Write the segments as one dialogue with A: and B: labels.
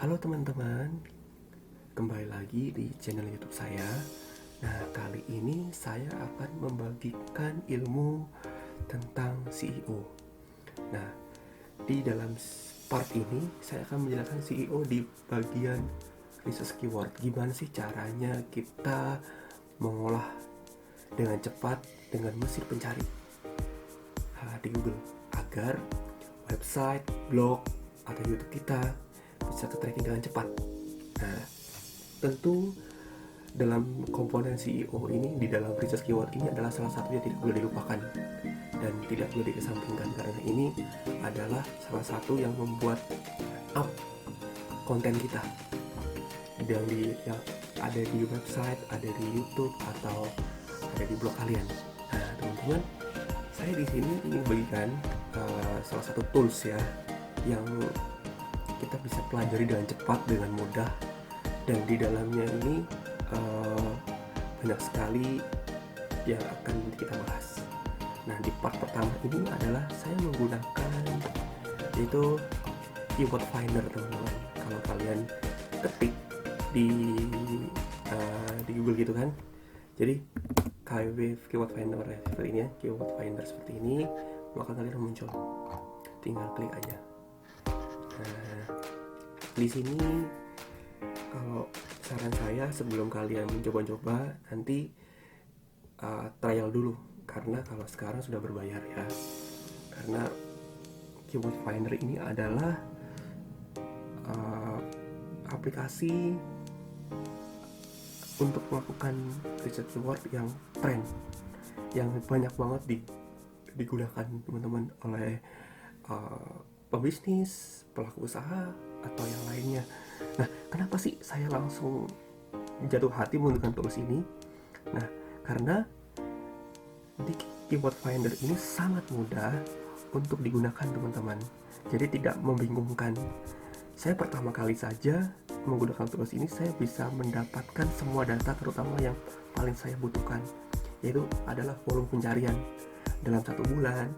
A: Halo teman-teman, kembali lagi di channel YouTube saya. Nah, kali ini saya akan membagikan ilmu tentang CEO. Nah, di dalam part ini saya akan menjelaskan CEO di bagian research keyword. Gimana sih caranya kita mengolah dengan cepat dengan mesin pencari di Google agar website, blog, atau YouTube kita bisa ke-tracking dengan cepat. Nah, tentu dalam komponen CEO ini, di dalam research keyword ini adalah salah satu yang tidak boleh dilupakan dan tidak boleh dikesampingkan, karena ini adalah salah satu yang membuat up konten kita yang ada di website, ada di YouTube, atau ada di blog kalian. Nah, teman-teman, saya di sini ingin bagikan salah satu tools ya yang kita bisa pelajari dengan cepat, dengan mudah, dan di dalamnya ini banyak sekali yang akan kita bahas. Nah, di part pertama ini adalah saya menggunakan yaitu keyword finder, teman-teman. Kalau kalian ketik di Google gitu kan, jadi keyword finder seperti ini ya, keyword finder seperti ini, maka kalian muncul, tinggal klik aja. Nah, di sini kalau saran saya sebelum kalian mencoba-coba, nanti trial dulu, karena kalau sekarang sudah berbayar ya. Karena keyword finder ini adalah aplikasi untuk melakukan research keyword yang tren, yang banyak banget digunakan teman-teman oleh pebisnis, pelaku usaha, atau yang lainnya. Nah, kenapa sih saya langsung jatuh hati menggunakan tools ini? Nah, karena di keyword finder ini sangat mudah untuk digunakan, teman-teman. Jadi tidak membingungkan. Saya pertama kali saja menggunakan tools ini, saya bisa mendapatkan semua data, terutama yang paling saya butuhkan, yaitu adalah volume pencarian dalam 1 bulan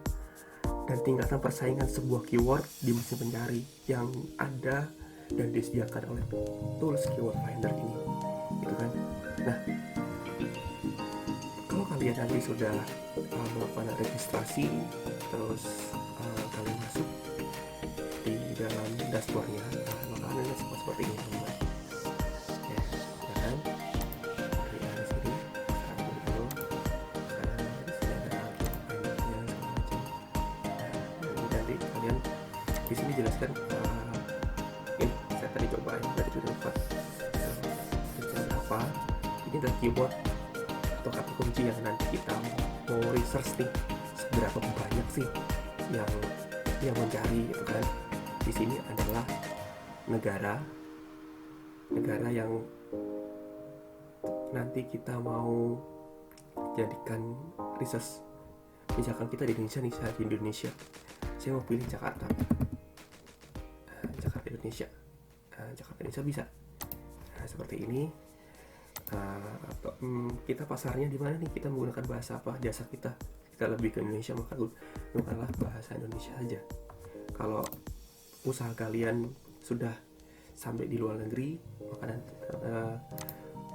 A: dan tingkatan persaingan sebuah keyword di mesin pencari yang ada dan disediakan oleh tools keyword finder ini, gitu kan. Nah, kalau kalian nanti sudah melakukan registrasi, terus kalian masuk di dalam dashboardnya, maka kalian seperti ini, teman-teman. Ya, kan? Dari sini, dulu. Di sini ada findernya segala macam. Nah, nanti kalian di sini jelaskan. Ini saya tadi cobain dari sudah dapat apa. Ini adalah keyword atau kata kunci yang nanti kita mau research nih, seberapa banyak sih yang mencari, gitu kan. Di sini adalah negara yang nanti kita mau jadikan research. Misalkan kita di Indonesia, saya mau pilih Jakarta Indonesia. Jakarta Indonesia bisa. Nah, seperti ini. Kita pasarnya di mana nih? Kita menggunakan bahasa apa? Jasa kita lebih ke Indonesia, maka gunakanlah bahasa Indonesia saja. Kalau usaha kalian sudah sampai di luar negeri,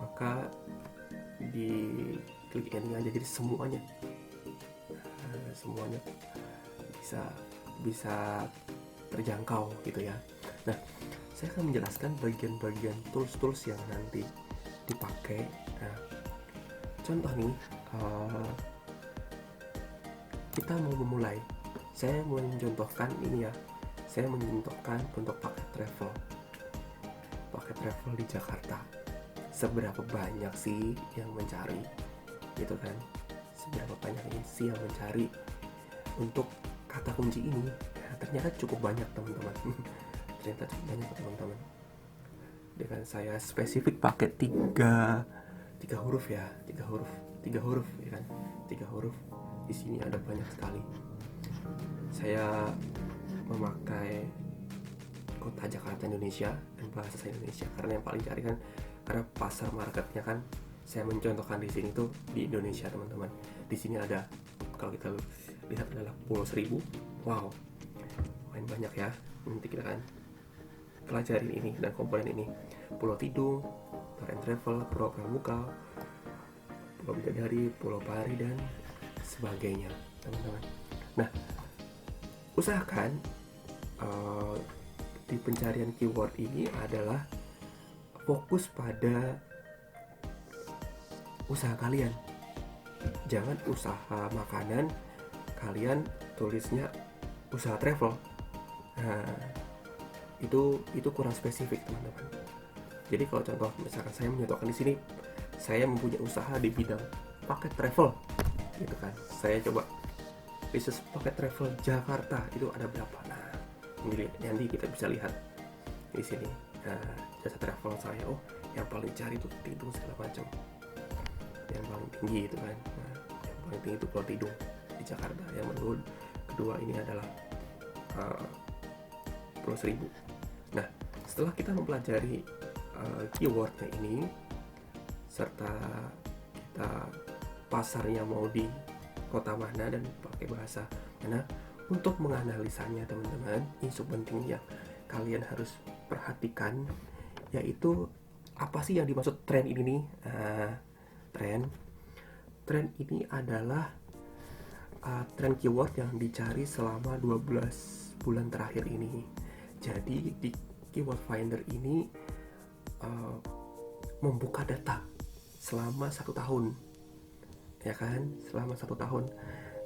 A: maka di klik ini aja, jadi semuanya bisa terjangkau, gitu ya. Nah, saya akan menjelaskan bagian-bagian tools yang nanti dipakai. Nah, contoh nih, kita mau memulai. Saya mencontohkan ini ya. Saya mencontohkan untuk paket travel di Jakarta. Seberapa banyak sih yang mencari, gitu kan? Seberapa banyak sih yang mencari untuk kata kunci ini? Nah, ternyata cukup banyak, teman-teman. Dengan saya spesifik pakai tiga huruf ya, tiga huruf ya kan, 3 huruf. Di sini ada banyak sekali. Saya memakai kota Jakarta Indonesia dan bahasa Indonesia karena yang paling cari kan, karena pasar marketnya kan saya mencontohkan di sini tuh di Indonesia, teman-teman. Di sini ada, kalau kita lihat, adalah Pulau Seribu. Wow, main banyak ya. Nanti kita kan pelajarin ini dan komponen ini. Pulau Tidung, Tour and Travel, Pulau Pramuka, Pulau Bidadari, Pulau Pari, dan sebagainya, teman-teman. Nah, usahakan di pencarian keyword ini adalah fokus pada usaha kalian. Jangan usaha makanan kalian tulisnya usaha travel. Nah, itu kurang spesifik, teman-teman. Jadi kalau contoh misalkan saya menyatakan di sini saya mempunyai usaha di bidang paket travel, gitu kan. Saya coba bisnis paket travel Jakarta itu ada berapa. Nah, ini nanti kita bisa lihat di sini. Nah, jasa travel saya, oh yang paling cari itu Tidung segala macam, yang paling tinggi itu kan. Nah, yang paling tinggi itu Pulau Tidung di Jakarta. Yang menurut kedua ini adalah Pulau Seribu. Nah, setelah kita mempelajari keywordnya ini serta kita pasarnya mau di kota mana dan pakai bahasa mana, untuk menganalisanya teman-teman, isu penting yang kalian harus perhatikan yaitu apa sih yang dimaksud tren ini nih. Tren ini adalah tren keyword yang dicari selama 12 bulan terakhir ini. Jadi di Keyword Finder ini membuka data selama 1 tahun, ya kan, selama 1 tahun.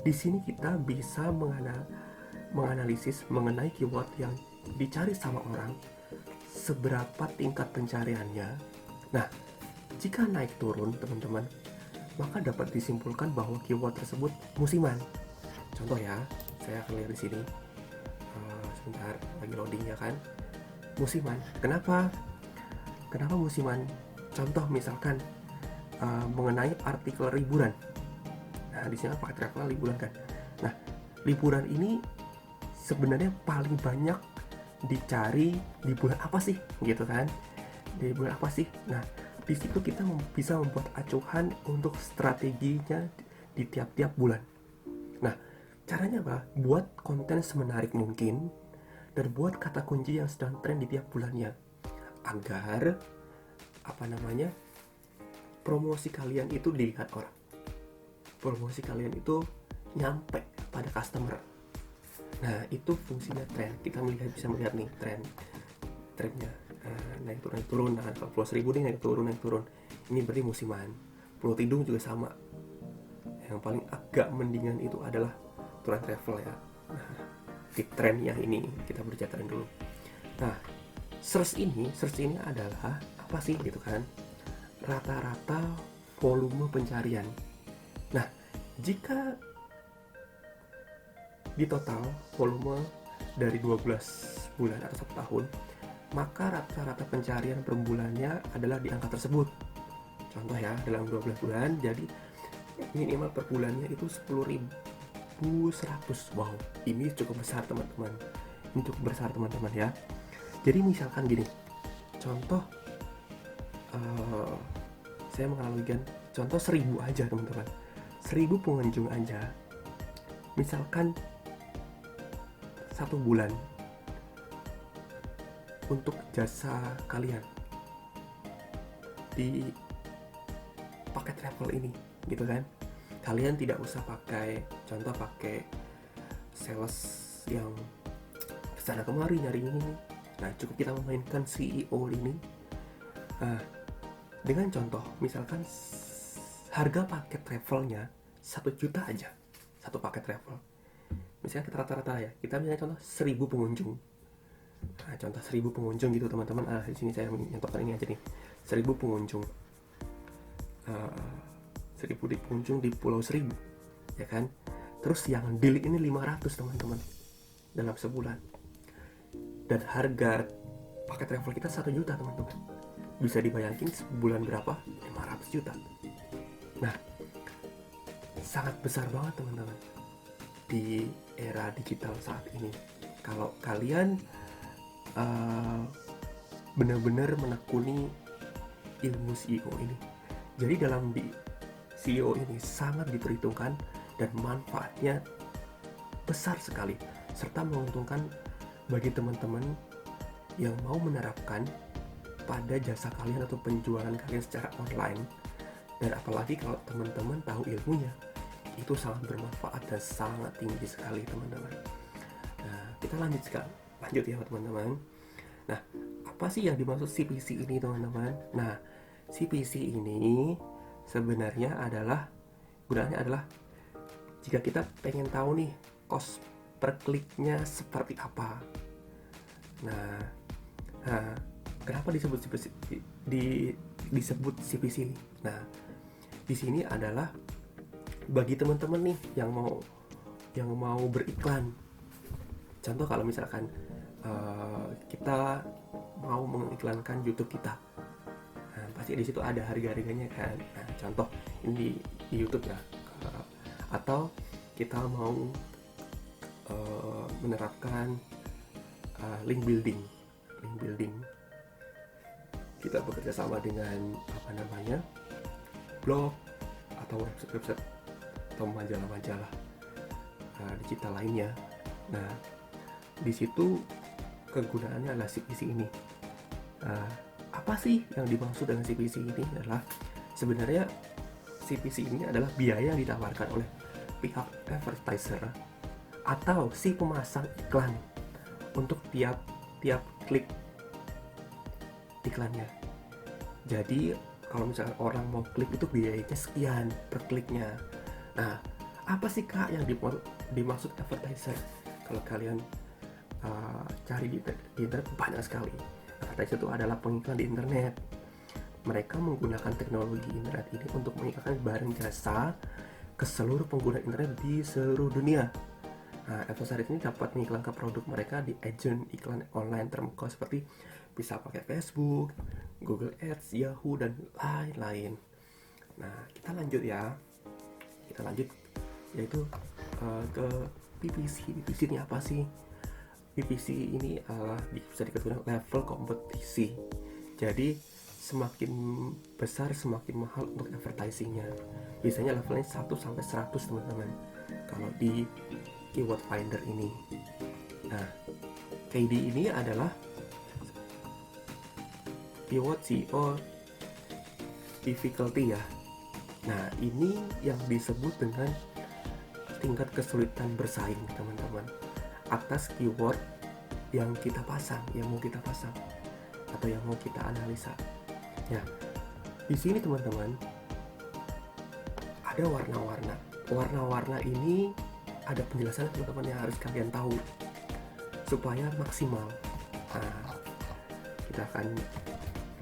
A: Di sini kita bisa menganalisis mengenai keyword yang dicari sama orang, seberapa tingkat pencariannya. Nah, jika naik turun teman-teman, maka dapat disimpulkan bahwa keyword tersebut musiman. Contoh ya, saya akan lihat di sini. Sebentar, lagi loading ya kan. Musiman. Kenapa musiman? Contoh misalkan mengenai artikel liburan. Nah, di sini pakai travel liburan kan. Nah, liburan ini sebenarnya paling banyak dicari di bulan apa sih, gitu kan? Di bulan apa sih? Nah, di situ kita bisa membuat acuan untuk strateginya di tiap-tiap bulan. Nah, caranya apa? Buat konten semenarik mungkin dan buat kata kunci yang sedang tren di tiap bulannya, agar promosi kalian itu dilihat orang, promosi kalian itu nyampe pada customer. Nah, itu fungsinya tren. Kita bisa melihat nih trennya, naik turun. Nah, kalau Pulau Seribu nih naik turun. Ini berarti musiman. Pulau Tidung juga sama. Yang paling agak mendingan itu adalah Tour and Travel ya. Nah, di tren yang ini kita berbicara tren dulu. Nah, search ini adalah apa sih, gitu kan? Rata-rata volume pencarian. Nah, jika di total volume dari 12 bulan atau 1 tahun, maka rata-rata pencarian per bulannya adalah di angka tersebut. Contoh ya, dalam 12 bulan, jadi minimal per bulannya itu 10.100. Wow, ini cukup besar teman-teman. Ya. Jadi misalkan gini, contoh saya menganalogikan contoh 1.000 aja teman-teman. 1.000 pengunjung aja. Misalkan 1 bulan untuk jasa kalian di paket travel ini, gitu kan. Kalian tidak usah pakai sales yang kesana kemari nyari ini. Nah, cukup kita memainkan CEO ini. Nah, dengan contoh misalkan harga paket travelnya 1 juta aja, 1 paket travel. Misalnya kita rata-rata ya, kita misalnya contoh 1.000 pengunjung. Nah, contoh 1.000 pengunjung gitu teman-teman. Di sini saya mencontohkan ini aja nih, 1.000 pengunjung. 1.000 pengunjung di Pulau Seribu, ya kan? Terus yang deal ini 500 teman-teman dalam sebulan. Dan harga paket travel kita 1 juta teman-teman. Bisa dibayangin sebulan berapa? 500 juta. Nah, sangat besar banget teman-teman di era digital saat ini. Kalau kalian benar-benar menekuni ilmu CEO ini. Jadi dalam CEO ini sangat diperhitungkan dan manfaatnya besar sekali, serta menguntungkan bagi teman-teman yang mau menerapkan pada jasa kalian atau penjualan kalian secara online. Dan apalagi kalau teman-teman tahu ilmunya, itu sangat bermanfaat dan sangat tinggi sekali teman-teman. Nah, kita lanjut ya teman-teman. Nah, apa sih yang dimaksud CPC ini teman-teman? Nah, CPC ini sebenarnya gunanya adalah jika kita pengen tahu nih cost per kliknya seperti apa. Nah, kenapa disebut CPC? Nah, di sini adalah bagi teman-teman nih yang mau beriklan. Contoh kalau misalkan kita mau mengiklankan YouTube kita, nah, pasti di situ ada harga-harganya kan. Nah, contoh ini di YouTube ya, atau kita mau menerapkan link building. Kita bekerja sama dengan blog atau website atau majalah-majalah digital lainnya. Nah, di situ kegunaannya adalah CPC ini. Apa sih yang dimaksud dengan CPC ini? Adalah sebenarnya CPC ini adalah biaya yang ditawarkan oleh pihak advertiser atau si pemasang iklan untuk tiap klik iklannya. Jadi kalau misalnya orang mau klik itu biayanya sekian per kliknya. Nah, apa sih kak yang dimaksud advertiser? Kalau kalian cari di internet banyak sekali. Advertiser itu adalah pengiklan di internet. Mereka menggunakan teknologi internet ini untuk mengiklankan barang jasa ke seluruh pengguna internet di seluruh dunia. Nah, advertiser ini dapat mengiklankan produk mereka di agen iklan online terbuka seperti bisa pakai Facebook, Google Ads, Yahoo, dan lain-lain. Nah, kita lanjut yaitu ke PPC. PPC ini apa sih? PPC ini bisa dikatakan level kompetisi. Jadi semakin besar semakin mahal untuk advertisingnya. Biasanya levelnya 1-100 teman-teman kalau di keyword finder ini. Nah, KD ini adalah keyword SEO difficulty ya. Nah, ini yang disebut dengan tingkat kesulitan bersaing teman-teman atas keyword yang kita pasang, yang mau kita pasang atau yang mau kita analisa. Ya, di sini teman-teman ada warna-warna. Warna-warna ini ada penjelasan teman-teman yang harus kalian tahu supaya maksimal. Nah, kita akan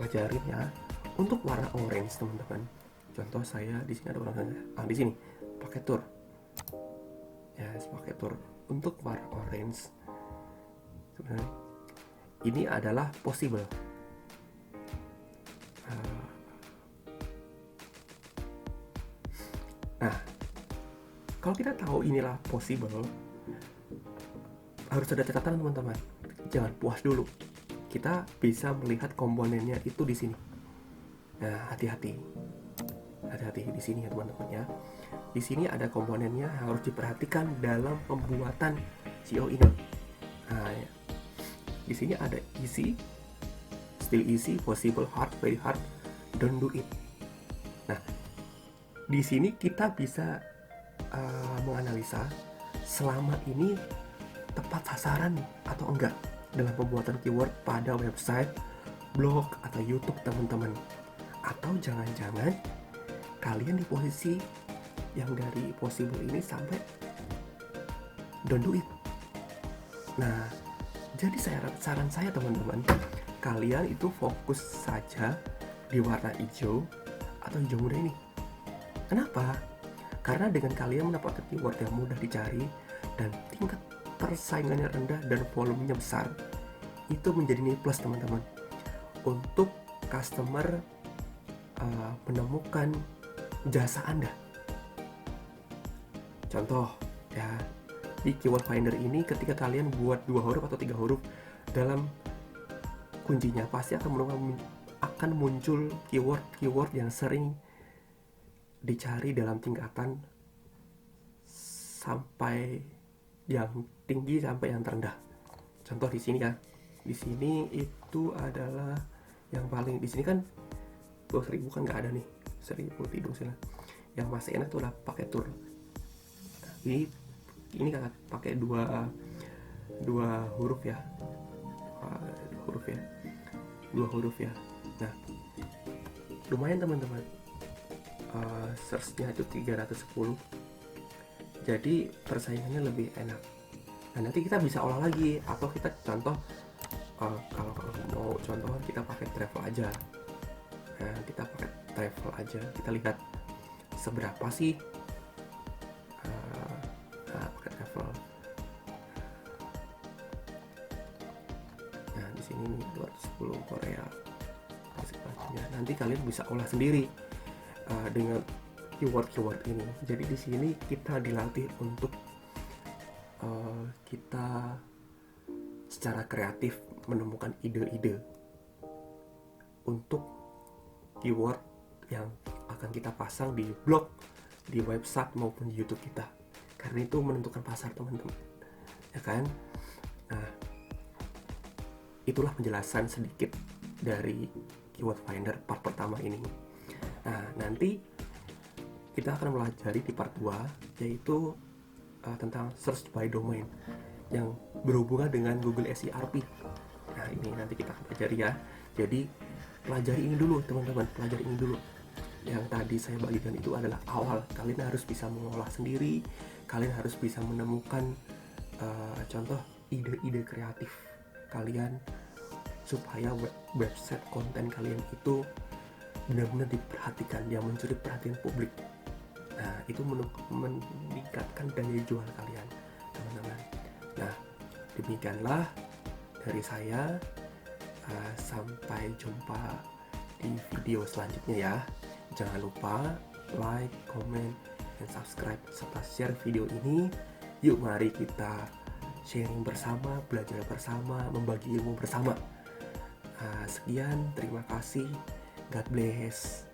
A: pelajarin ya. Untuk warna orange teman-teman. Contoh saya di sini ada warna di sini pakai tour. Ya, pakai tour. Untuk warna orange sebenarnya ini adalah possible. Nah, kalau kita tahu inilah possible, harus ada catatan teman-teman. Jangan puas dulu. Kita bisa melihat komponennya itu di sini. Nah, hati-hati di sini ya teman-teman ya. Di sini ada komponennya yang harus diperhatikan dalam pembuatan SEO ini. Nah, ya. Di sini ada easy, still easy, possible, hard, very hard, don't do it. Nah, di sini kita bisa menganalisa selama ini tepat sasaran atau enggak dalam pembuatan keyword pada website, blog, atau YouTube teman-teman. Atau jangan-jangan kalian di posisi yang dari possible ini sampai don't do it. Nah, jadi saran saya teman-teman, kalian itu fokus saja di warna hijau atau hijau muda ini. Kenapa? Karena dengan kalian mendapatkan keyword yang mudah dicari dan tingkat persaingannya rendah dan volumenya besar, itu menjadi nilai plus teman-teman untuk customer menemukan jasa Anda. Contoh ya, di keyword finder ini ketika kalian buat 2 huruf atau 3 huruf dalam kuncinya, pasti akan muncul keyword yang sering dicari dalam tingkatan sampai yang tinggi sampai yang terendah. Contoh di sini ya, di sini itu adalah yang paling, di sini kan 20.000 kan nggak ada nih, 1000 Tidung Silat. Yang masih enak tuh udah pakai tour. Tapi ini kan pakai dua huruf ya, dua huruf ya. Nah, lumayan teman-teman. Search-nya itu 310. Jadi persaingannya lebih enak. Nah, nanti kita bisa olah lagi, atau kita contoh, kalau mau contoh kita pakai travel aja. Nah, kita pakai travel aja, kita lihat seberapa sih. Nah, pakai travel. Nah, di sini nih 210 Korea. Nanti kalian bisa olah sendiri dengan keyword ini. Jadi di sini kita dilatih untuk kita secara kreatif menemukan ide-ide untuk keyword yang akan kita pasang di blog, di website maupun di YouTube kita. Karena itu menentukan pasar teman-teman, ya kan? Nah, itulah penjelasan sedikit dari Keyword Finder part pertama ini. Nah, nanti kita akan pelajari di part 2, yaitu tentang search by domain yang berhubungan dengan Google SERP. Nah, ini nanti kita akan pelajari ya. Jadi pelajari ini dulu teman-teman, pelajari ini dulu. Yang tadi saya bagikan itu adalah awal. Kalian harus bisa mengolah sendiri, kalian harus bisa menemukan contoh ide-ide kreatif kalian supaya website konten kalian itu benar-benar diperhatikan, yang mencuri perhatian publik. Nah, itu meningkatkan daya jual kalian, teman-teman. Nah, demikianlah dari saya. Sampai jumpa di video selanjutnya ya. Jangan lupa like, comment, dan subscribe serta share video ini. Yuk mari kita sharing bersama, belajar bersama, membagi ilmu bersama. Sekian, terima kasih. God bless.